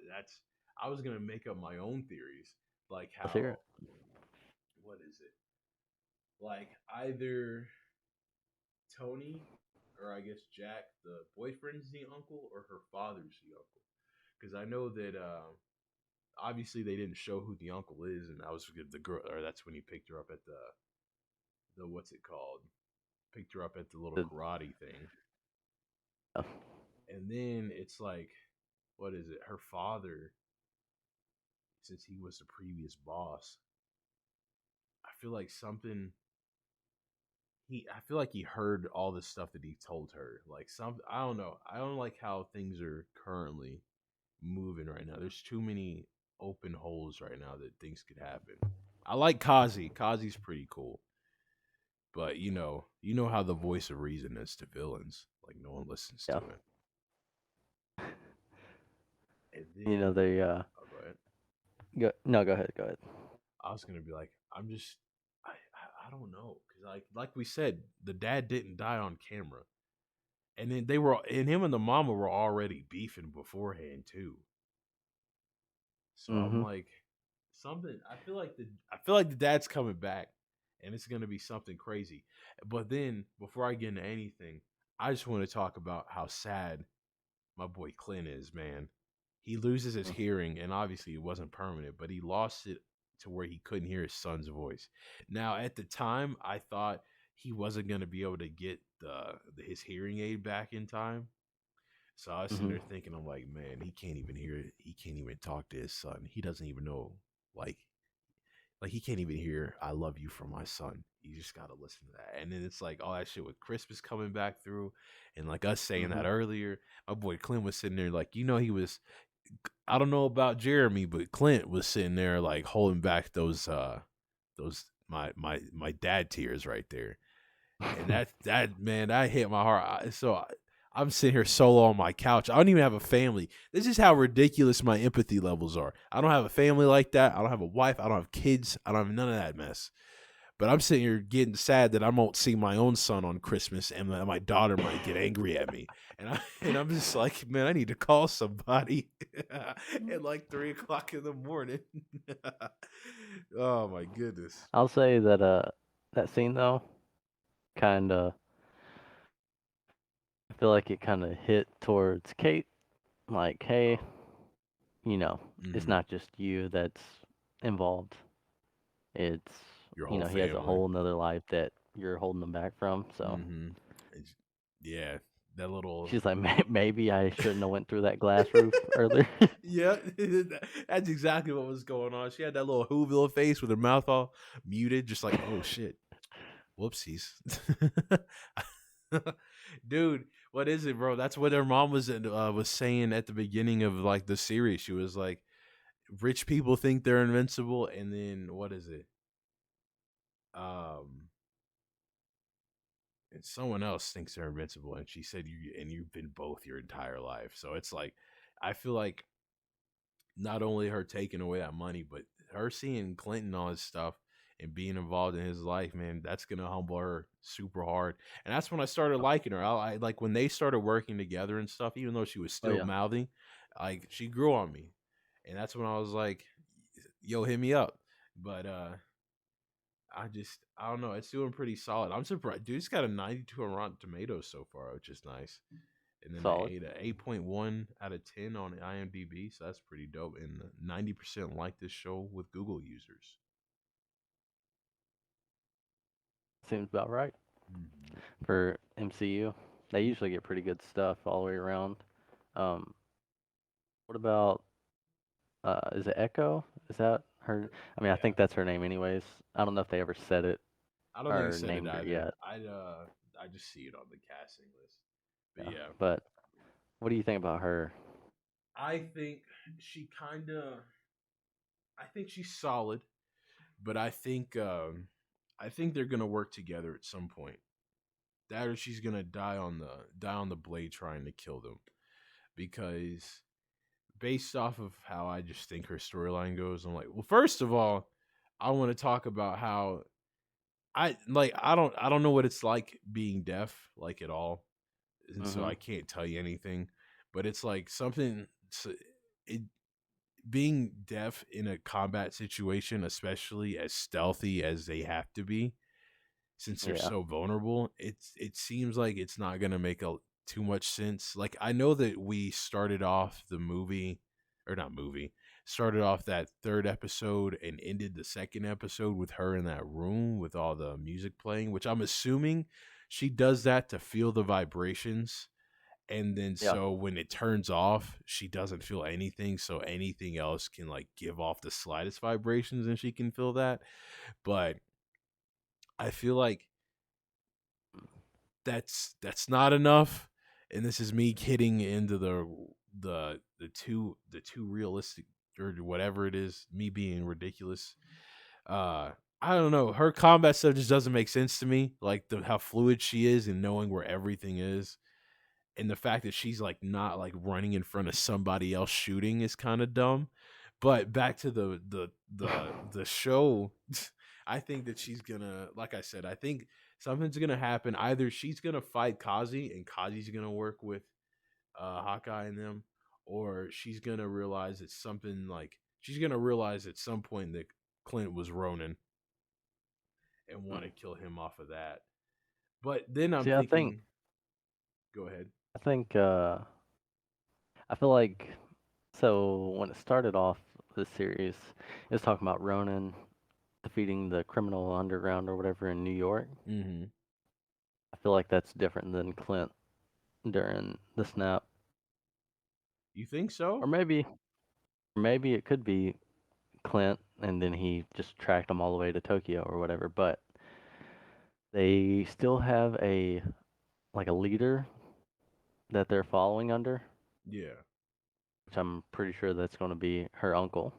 That's I was gonna make up my own theories, like Let's hear it. how what is it? Like either Tony or I guess Jack, the boyfriend's the uncle, or her father's the uncle. Because I know that obviously they didn't show who the uncle is, and that was the girl, or that's when he picked her up at the what's it called? Picked her up at the little The, karate thing, uh, and then it's like, what is it? Her father, since he was the previous boss, I feel like something I feel like he heard all the stuff that he told her. Like some I don't know. I don't like how things are currently moving right now. There's too many open holes right now that things could happen. I like Kazi. Kazi's pretty cool. But you know how the voice of reason is to villains. Like no one listens yeah. to it. And You know then they go ahead. go no go ahead, go ahead. I was gonna be like, I don't know. Cause like we said, the dad didn't die on camera. And then him and the mama were already beefing beforehand too. So I'm Mhm. like, something. I feel like the dad's coming back, and it's gonna be something crazy. But then before I get into anything, I just want to talk about how sad my boy Clint is. Man, he loses his Mm. hearing, and obviously it wasn't permanent, but he lost it to where he couldn't hear his son's voice. Now at the time, I thought he wasn't gonna be able to get his hearing aid back in time, so I was sitting Mhm. there thinking, I'm like, man, he can't even hear it. He can't even talk to his son. He doesn't even know, like, he can't even hear "I love you" from my son. You just gotta listen to that. And then it's like all that shit with Christmas coming back through, and like us saying that Mhm. earlier. My boy Clint was sitting there, like, he was. I don't know about Jeremy, but Clint was sitting there like holding back those my dad tears right there. And that man, that hit my heart. I'm sitting here solo on my couch. I don't even have a family. This is how ridiculous my empathy levels are. I don't have a family like that. I don't have a wife. I don't have kids. I don't have none of that mess. But I'm sitting here getting sad that I won't see my own son on Christmas, and that my daughter might get angry at me. And I'm just like, man, I need to call somebody at like 3 o'clock in the morning. Oh my goodness. I'll say that that scene though kind of I feel like it kind of hit towards Kate like, hey, Oh. you know, it's Hmm. not just you that's involved. It's, Your you whole know, he has a family. whole nother life that you're holding him back from. So Mm-hmm. Yeah, that little. she's like, maybe I shouldn't have went through that glass roof earlier. Yeah, that's exactly what was going on. She had that little Whoville face with her mouth all muted, just like, oh shit, whoopsies. Dude, what is it, bro? That's what her mom was saying at the beginning of like the series. She was like, rich people think they're invincible, and then what is it? Um, and someone else thinks they're invincible, and she said you've been both your entire life. So it's like, I feel like not only her taking away that money, but her seeing Clinton all his stuff and being involved in his life, man, that's gonna humble her super hard. And that's when I started liking her. I like when they started working together and stuff, even though she was Oh still yeah. mouthing, like she grew on me. And that's when I was like, yo, hit me up. But I don't know, it's doing pretty solid. I'm surprised. Dude, it's got a 92 on Rotten Tomatoes so far, which is nice. And then Solid. a 8.1 out of 10 on IMDb, so that's pretty dope. And 90% like this show with Google users. Seems about right Mhm. for MCU. They usually get pretty good stuff all the way around. Um, what about is it Echo? Is that her? I mean, I Yeah, think that's her name anyways. I don't know if they ever said it I don't think it or said it named her either. yet. I just see it on the casting list. But Yeah. yeah, But what do you think about her? I think she kind of. I think she's solid, but I think they're gonna work together at some point. That or she's gonna die on the blade trying to kill them. Because based off of how I just think her storyline goes, I'm like, well, first of all, I want to talk about how I don't know what it's like being deaf like at all, and so Mm-hmm. I can't tell you anything. But it's like something it being deaf in a combat situation, especially as stealthy as they have to be, since they're Yeah. so vulnerable, it seems like it's not gonna make a too much sense. Like I know that we started off the movie or not movie, started off that third episode and ended the second episode with her in that room with all the music playing, which I'm assuming she does that to feel the vibrations. And then Yeah. so when it turns off, she doesn't feel anything. So anything else can like give off the slightest vibrations and she can feel that. But I feel like that's not enough, and this is me hitting into the too realistic or whatever it is, me being ridiculous. uh I don't know, her combat stuff just doesn't make sense to me, like the how fluid she is and knowing where everything is, and the fact that she's like not like running in front of somebody else shooting is kind of dumb. But back to the show, I think that she's gonna, like I said, I think something's gonna happen. Either she's gonna fight Kazi and Kazi's gonna work with Hawkeye and them, or she's gonna realize that something like she's gonna realize at some point that Clint was Ronin and want to Mm. kill him off of that. But then I'm See, I think thinking, go ahead. I think I feel like so when it started off this series, it was talking about Ronan defeating the criminal underground or whatever in New York. Hmm. I feel like that's different than Clint during the snap, You think so? or maybe it could be Clint and then he just tracked them all the way to Tokyo or whatever. But they still have a like a leader that they're following under, Yeah. which I'm pretty sure that's going to be her uncle.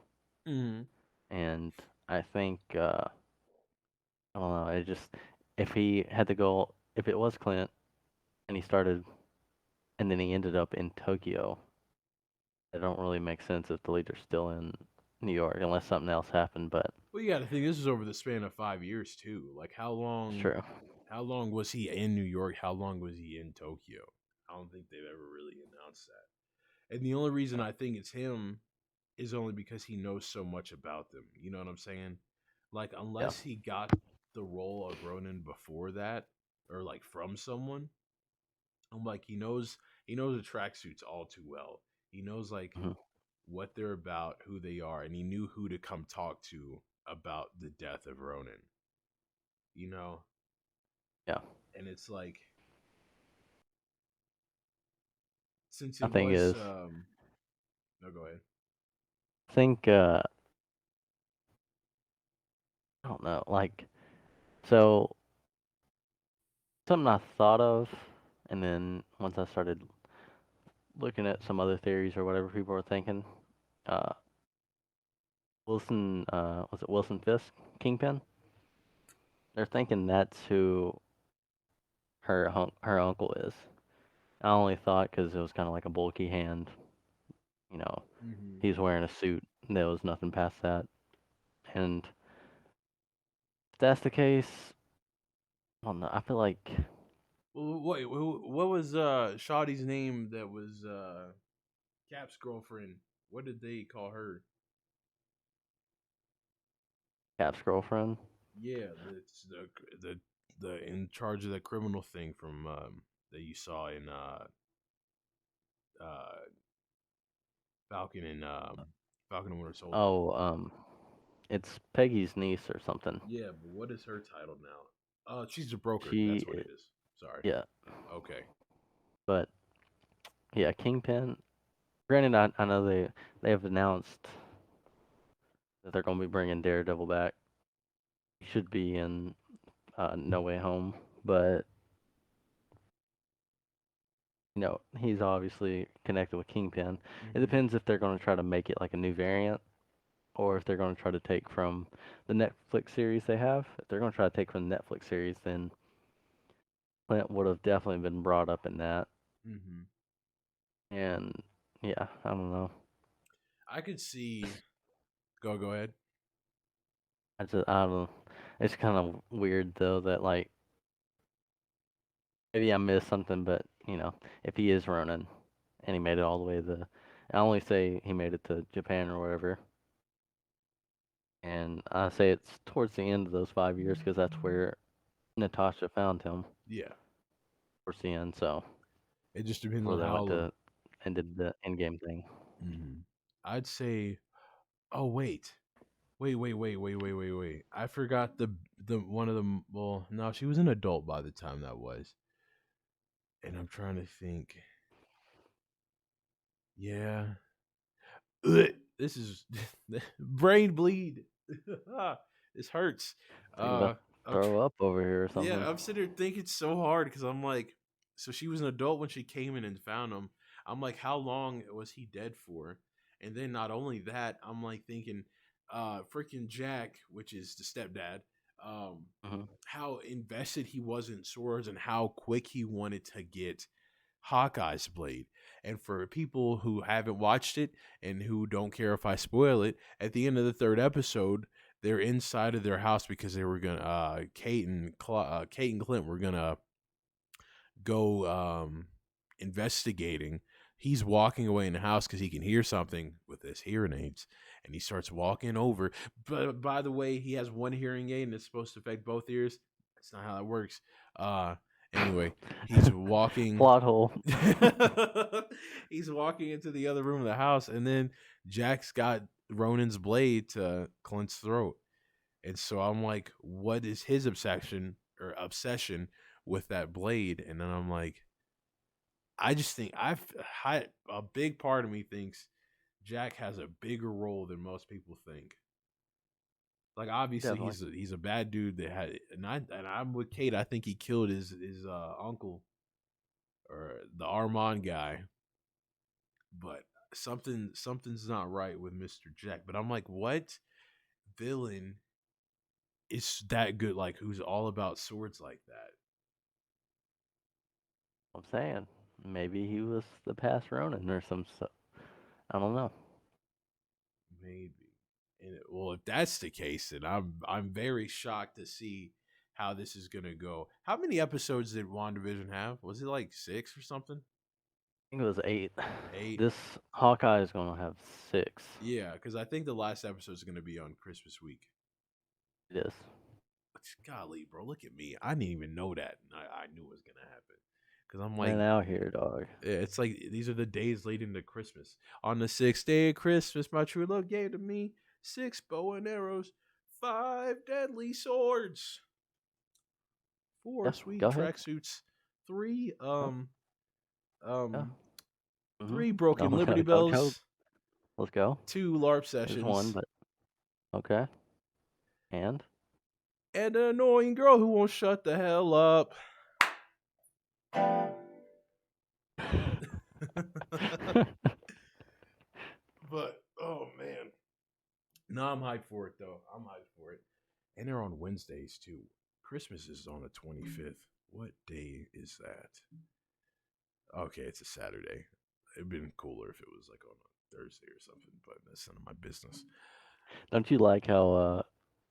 Hmm. And I think I don't know. It just if he had to go, if it was Clint and he started and then he ended up in Tokyo, it don't really make sense if the leader's still in New York unless something else happened. But Well, you got to think this is over the span of 5 years too. Like it's true. how long was he in New York? How long was he in Tokyo? I don't think they've ever really announced that. And the only reason I think it's him is only because he knows so much about them. You know what I'm saying? Like Yeah. unless he got the role of Ronin before that or like from someone, I'm like he knows the tracksuits all too well. He knows like Hmm. what they're about, who they are, and he knew who to come talk to about the death of Ronan. You know, Yeah. and it's like since My it thing was is, no, go ahead. I think I don't know. Like so, something I thought of, and then once I started looking at some other theories or whatever people were thinking, uh, Wilson was it Wilson Fisk, Kingpin? They're thinking that's who her uncle is. I only thought because it was kind of like a bulky hand, you know, Hmm. he's wearing a suit. There was nothing past that. And if that's the case, I don't know. I feel like Wait, what was Shawty's name? That was Cap's girlfriend. What did they call her? Cap's girlfriend. Yeah, the in charge of the criminal thing from that you saw in uh Falcon and Falcon and Winter Soldier. Oh, it's Peggy's niece or something. Yeah, but what is her title now? She's a broker. She, That's what it is. Sorry. yeah, Okay. but yeah, Kingpin. Granted, I know they have announced that they're going to be bringing Daredevil back. He should be in No Way Home, but he's obviously connected with Kingpin. It Hmm. depends if they're going to try to make it like a new variant, or if they're going to try to take from the Netflix series they have. If they're going to try to take from the Netflix series, then Clint would have definitely been brought up in that. Hmm. And yeah, I don't know. I could see. Go ahead. I don't know. It's kind of weird though that like maybe I missed something, but if he is Ronin and he made it all the way to I only say he made it to Japan or whatever, and I say it's towards the end of those 5 years because that's where Natasha found him Yeah. towards the end. So It just depends before on they went how. to and did the end game thing. Mhm. I'd say. Oh wait. I forgot the one of them. Well, no, she was an adult by the time that was, and I'm trying to think. Yeah. Ugh, this is brain bleed. This hurts. Think about I'm throw up over here or Yeah, something. I'm sitting here thinking so hard because I'm like, so she was an adult when she came in and found him. I'm like, how long was he dead for? And then not only that, I'm like thinking, freaking Jack, which is the stepdad, um, Hmm. how invested he was in swords and how quick he wanted to get Hawkeye's blade. And for people who haven't watched it and who don't care if I spoil it, at the end of the third episode, they're inside of their house because they were gonna Kate and Clint were gonna go investigating. He's walking away in the house because he can hear something with his hearing aids, and he starts walking over. But by the way, he has one hearing aid, and it's supposed to affect both ears. That's not how that works. Uh, anyway, he's walking. Plot hole. He's walking into the other room of the house, and then Jack's got Ronan's blade to Clint's throat. And so I'm like, what is his obsession with that blade? And then I'm like, I just think a big part of me thinks Jack has a bigger role than most people think. Like obviously Definitely. he's a bad dude that had and I'm with Kate. I think he killed his uncle or the Armand guy, but something's not right with Mr. Jack. But I'm like, what villain is that good? Like who's all about swords like that? I'm saying maybe he was the past Ronin or some stuff. I don't know. Maybe. Well, if that's the case, then I'm very shocked to see how this is gonna go. How many episodes did WandaVision have? Was it like 6 or something? I think it was 8. 8? This Hawkeye is gonna have 6. Yeah, because I think the last episode is gonna be on Christmas week. It is. Golly, bro, look at me. I didn't even know that. I knew it was gonna happen. Because I'm like, Man out here, dog. yeah, it's like these are the days leading to Christmas. On the 6th day of Christmas, my true love gave to me 6 bow and arrows, 5 deadly swords, four Yeah, sweet go ahead. tracksuits, three Oh, yeah. um Mhm. three broken Liberty Coach Hope. Bells, Let's go. 2 LARP There's one, sessions, but okay. And and an annoying girl who won't shut the hell up. But oh man, no, I'm hyped for it though. I'm hyped for it, and they're on Wednesdays too. Christmas is on the 25th. What day is that? Okay, it's a Saturday. It'd been cooler if it was like on a Thursday or something, but that's none of my business. Don't you like how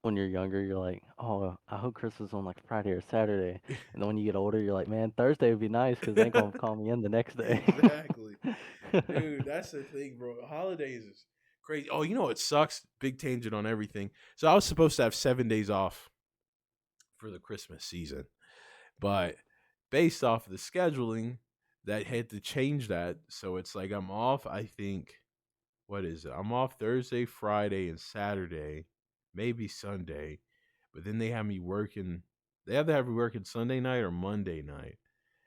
when you're younger, you're like, oh, I hope Christmas is on like Friday or Saturday, and then when you get older, you're like, man, Thursday would be nice because they ain't gonna call me in the next day. Exactly. Dude, that's the thing, bro. Holidays is crazy. Oh, you know what sucks? Big tangent on everything. So I was supposed to have 7 days off for the Christmas season, but based off of the scheduling, that had to change that. So it's like I'm off, I think, what is it? I'm off Thursday, Friday, and Saturday, maybe Sunday. But then they have me working. They have to have me working Sunday night or Monday night,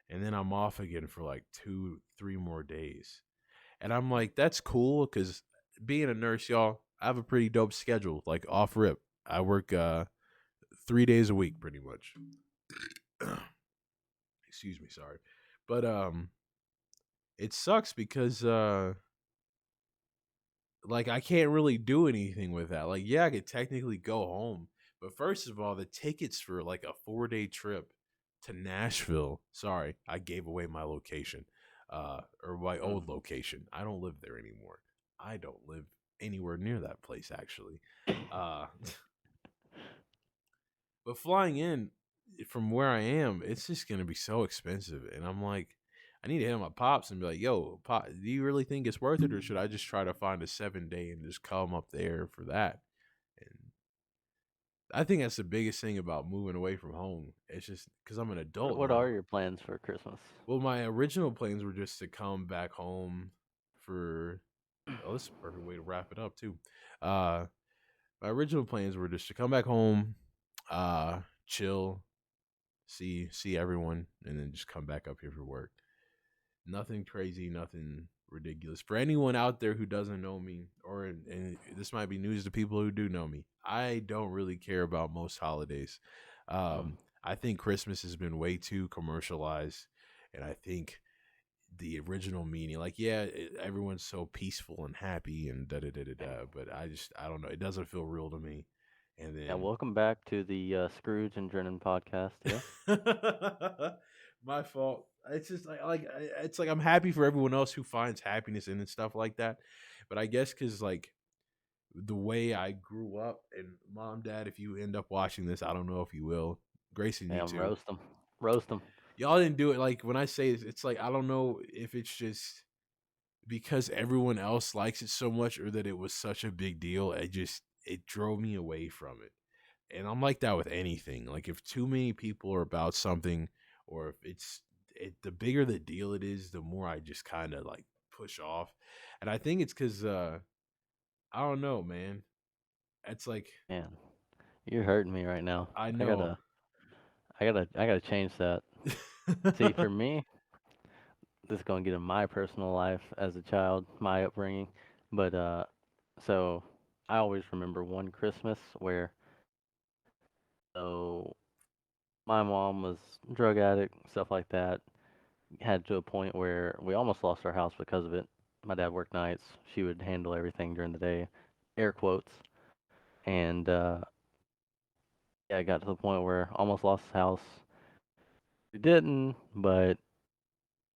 and then I'm off again for like 2, 3 more days. And I'm like, that's cool because being a nurse, y'all, I have a pretty dope schedule. Like off rip, I work 3 days a week, pretty much. Excuse me, sorry, but it sucks because like I can't really do anything with that. Like, yeah, I could technically go home, but first of all, the tickets for like a 4 day trip to Nashville. Sorry, I gave away my location, or my Mm. old location. I don't live there anymore. I don't live anywhere near that place actually. Uh, but flying in from where I am, it's just gonna be so expensive, and I'm like, I need to hit my pops and be like, "Yo, pop, do you really think it's worth it, or should I just try to find a 7 day and just come up there for that?" And I think that's the biggest thing about moving away from home. It's just because I'm an adult What are now. your plans for Christmas? Well, my original plans were just to come back home for. Oh, this is a perfect way to wrap it up too. Uh, my original plans were just to come back home, chill, see everyone, and then just come back up here for work. Nothing crazy, nothing ridiculous. For anyone out there who doesn't know me, and this might be news to people who do know me, I don't really care about most holidays. Mm. I think Christmas has been way too commercialized, and I think the original meaning, like, yeah, everyone's so peaceful and happy and da da da da da, but I don't know, it doesn't feel real to me. And Yeah, then welcome back to the Scrooge and Drennan podcast. Yeah, my fault. It's just it's like I'm happy for everyone else who finds happiness in it, stuff like that. But I guess because like the way I grew up, and mom, dad, if you end up watching this, I don't know if you will. Grayson, you damn, too. roast them. Y'all didn't do it. Like when I say it's like I don't know if it's just because everyone else likes it so much, or that it was such a big deal. It drove me away from it. And I'm like that with anything. Like if too many people are about something, or if the bigger the deal it is, the more I just kind of like push off. And I think it's because I don't know, man. It's like Man, you're hurting me right now. I I know. gotta, I gotta change that. See, for me, this is gonna get in my personal life as a child, my upbringing. But so I always remember one Christmas where so my mom was drug addict, stuff like that. Had to a point where we almost lost our house because of it. My dad worked nights. She would handle everything during the day, air quotes. And yeah, it got to the point where almost lost the house. We didn't, but it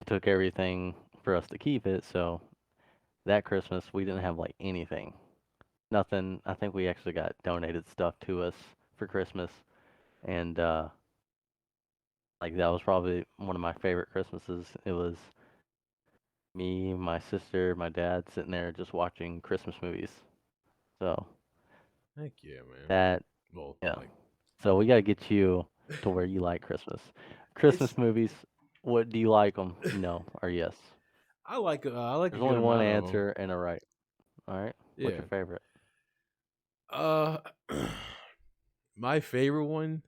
took everything for us to keep it. So that Christmas, we didn't have like anything. Nothing. I think we actually got donated stuff to us for Christmas. And like that was probably one of my favorite Christmases. It was me, my sister, my dad sitting there just watching Christmas movies. So Heck yeah, man. that, Well, yeah. like So we got to get you to where you like Christmas. Christmas it's movies, what do you like them? No or yes? I like a There's good only one amount of them. answer and a right. All right. What's Yeah. your favorite? Uh, my favorite one.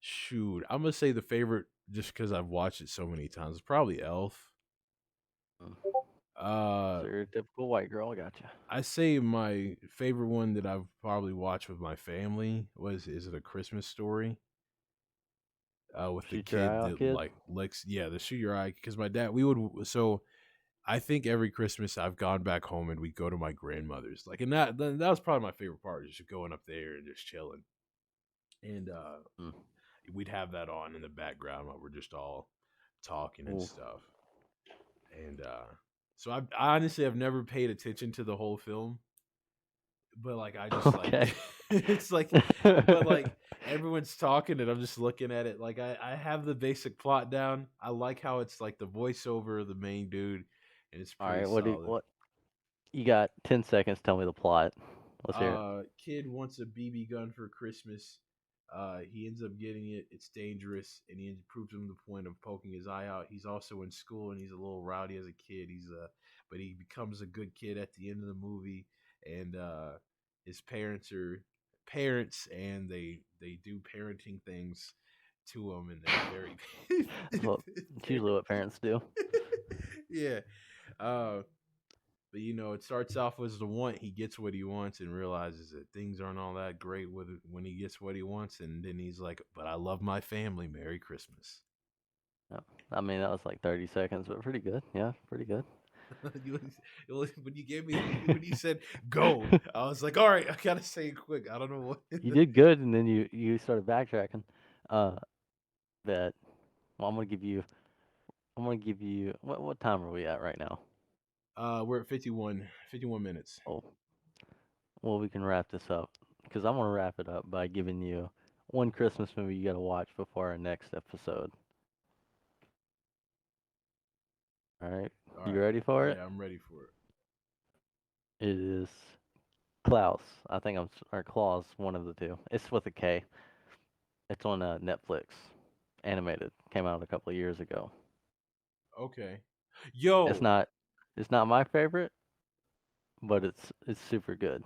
Shoot, I'm gonna say the favorite just because I've watched it so many times. It's probably Elf. Mm, Uh, stereotypical white girl. I gotcha. I say my favorite one that I've probably watched with my family was Is It a Christmas Story? With the Shoot your eye kid out, that kid. like Lex, yeah, the shoot your eye. Because my dad, we would so I think every Christmas I've gone back home and we go to my grandmother's. Like, and that was probably my favorite part, just going up there and just chilling. And Mm. we'd have that on in the background while we're just all talking and Ooh. stuff. And so I honestly have never paid attention to the whole film, but like I just like Okay. it's like, but like everyone's talking and I'm just looking at it. Like I have the basic plot down. I like how it's like the voiceover of the main dude, and it's All pretty right. solid. What you got? 10 seconds. Tell me the plot. Let's hear it. Kid wants a BB gun for Christmas. He ends up getting it. It's dangerous, and he proves him the point of poking his eye out. He's also in school, and he's a little rowdy as a kid. But he becomes a good kid at the end of the movie, and his parents are parents, and they do parenting things to him, and they're very, That's what it's usually what parents do. yeah. Uh, but it starts off as the want. He gets what he wants and realizes that things aren't all that great with it when he gets what he wants. And then he's like, "But I love my family. Merry Christmas." Yeah. I mean, that was like 30 seconds, but pretty good. Yeah, pretty good. You- when you gave me when you said go, I was like, "All right, I gotta say it quick." I don't know what. You did good, and then you started backtracking. Uh, that. Well, I'm gonna give you. What time are we at right now? We're at 51 minutes. Oh, well, we can wrap this up because I'm gonna wrap it up by giving you one Christmas movie you gotta watch before our next episode. All right, All you right, ready for it? yeah, I'm ready for it. It is Klaus. I think or Claus, one of the two. It's with a K. It's on Netflix, animated. Came out a couple of years ago. Okay, It's yo, not, it's not my favorite, but it's super good.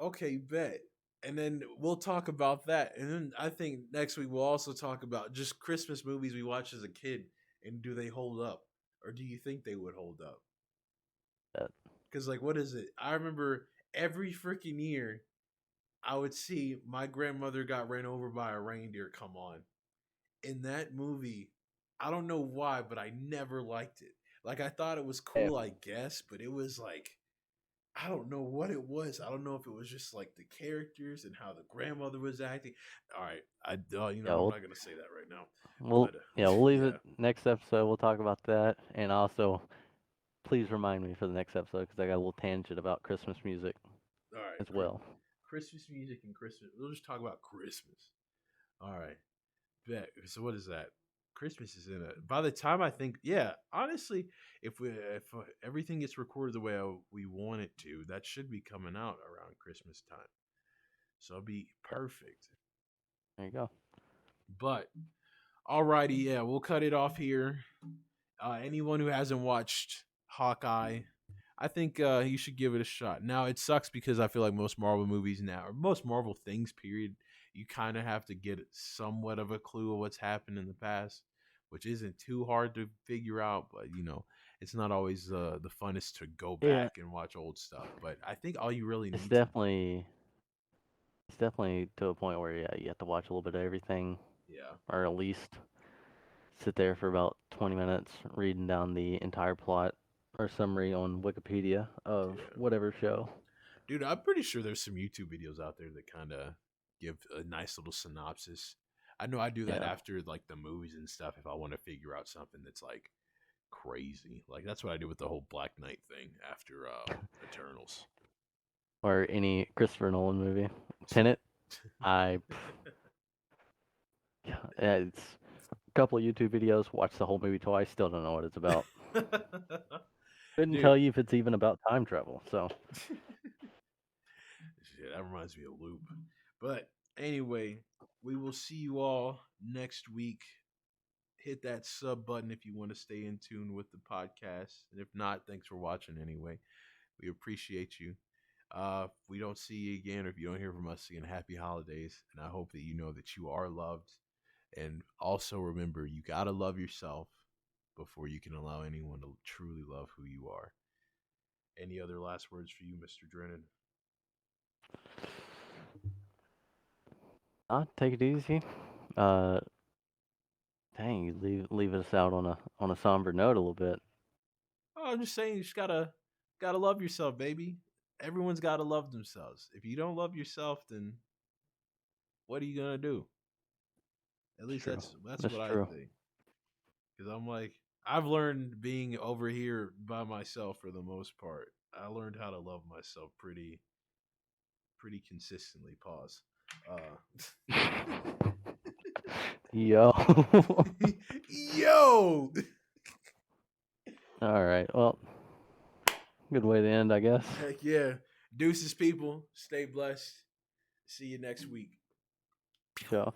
okay, bet. And then we'll talk about that. And then I think next week we'll also talk about just Christmas movies we watched as a kid and do they hold up? Or do you think they would hold up? Uh, Because, like, what is it? I remember every freaking year I would see my grandmother got ran over by a reindeer come on. In that movie, I don't know why, but I never liked it. Like, I thought it was yeah, cool, I guess, but it was like, I don't know what it was. I don't know if it was just like the characters and how the grandmother was acting. All right, yeah, I'm not gonna say that right now, we'll but yeah, we'll leave it yeah. next episode. We'll talk about that, and also please remind me for the next episode because I got a little tangent about Christmas music All right, as well. Christmas music and Christmas. We'll just talk about Christmas. All right, bet. So what is that? Christmas is in it. By the time I think, yeah, honestly, if everything gets recorded the way we want it to, that should be coming out around Christmas time. So it'll be Yep, perfect. there you go. But alrighty, yeah, we'll cut it off here. Anyone who hasn't watched Hawkeye, I think you should give it a shot. Now it sucks because I feel like most Marvel movies now, or most Marvel things, period, you kind of have to get somewhat of a clue of what's happened in the past, which isn't too hard to figure out. But it's not always the funnest to go Yeah, back and watch old stuff. But I think all you really it's need to, definitely it's definitely to a point where yeah, you have to watch a little bit of everything, yeah, or at least sit there for about 20 minutes reading down the entire plot or summary on Wikipedia of yeah. whatever show. Dude, I'm pretty sure there's some YouTube videos out there that kind of give a nice little synopsis. I know I do that Yeah. after like the movies and stuff if I want to figure out something that's like crazy. Like that's what I do with the whole Black Knight thing after Eternals. Or any Christopher Nolan movie. Tenet, I yeah, it's a couple of YouTube videos, watched the whole movie twice, still don't know what it's about. Couldn't Dude, tell you if it's even about time travel. So, shit, that reminds me of Loop. But anyway, we will see you all next week. Hit that sub button if you want to stay in tune with the podcast. And if not, thanks for watching anyway. We appreciate you. If we don't see you again, or if you don't hear from us again, happy holidays. And I hope that you know that you are loved. And also remember, you got to love yourself before you can allow anyone to truly love who you are. Any other last words for you, Mr. Drennan? take it easy. Uh, dang, you leave us out on a somber note a little bit. Oh, I'm just saying, you just gotta love yourself, baby. Everyone's got to love themselves. If you don't love yourself, then what are you gonna do? At It's least true. that's That's what I true. think. Because I'm like, I've learned being over here by myself for the most part. I learned how to love myself pretty consistently. Pause. Yo. Yo. All right. Well, good way to end, I guess. Heck yeah. Deuces, people. Stay blessed. See you next week. Sure.